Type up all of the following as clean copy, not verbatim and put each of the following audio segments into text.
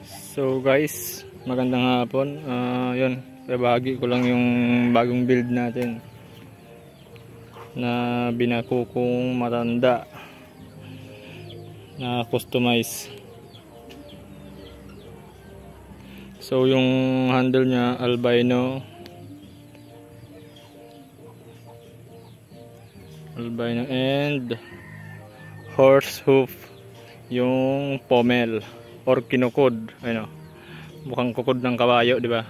So guys, magandang hapon. Yun, ibahagi ko lang yung bagong build natin na binako kong matanda na customize. So yung handle nya albino and horse hoof yung pommel or kinukod, ano, mukhang kukod ng kabayo, di ba?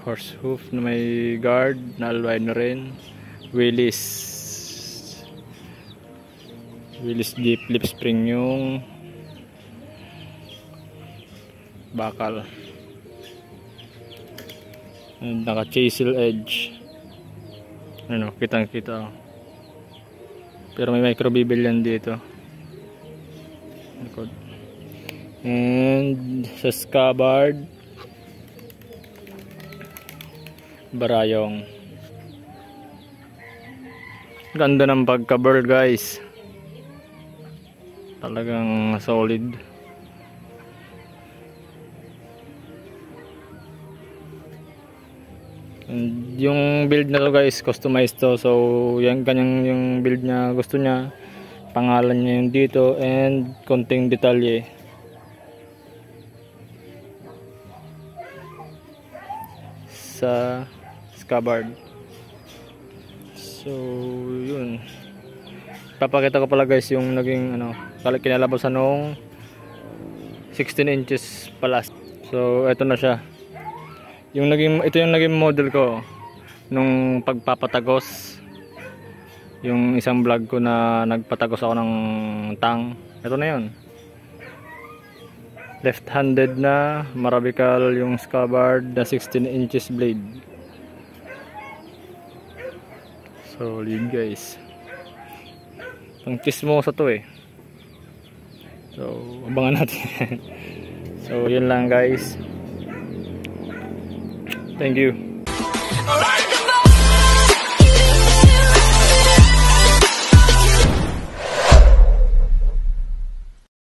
Horse hoof na may guard na albino rin, Willis deep lip spring yung bakal, and naka chisel edge, ano, kitang kita, pero may micro bevel yan dito. And sa scabbard, barayong. Ganda ng pagka-burl guys, talagang solid. And yung build na to guys, customized to. So yan, kanyang yung build niya, gusto niya, pangalan niya yung dito, and konting detalye sa scabbard. So yun, papakita ko pala guys yung naging ano, kinalabasan nung 16 inches plus. So eto na siya. Ito yung naging model ko nung pagpapatagos, yung isang vlog ko na nagpatagos ako ng tang. Ito na yun, left-handed na Marabical yung scabbard na 16 inches blade. Solid guys, pang chismosa to eh. So abangan natin. So yun lang guys, thank you.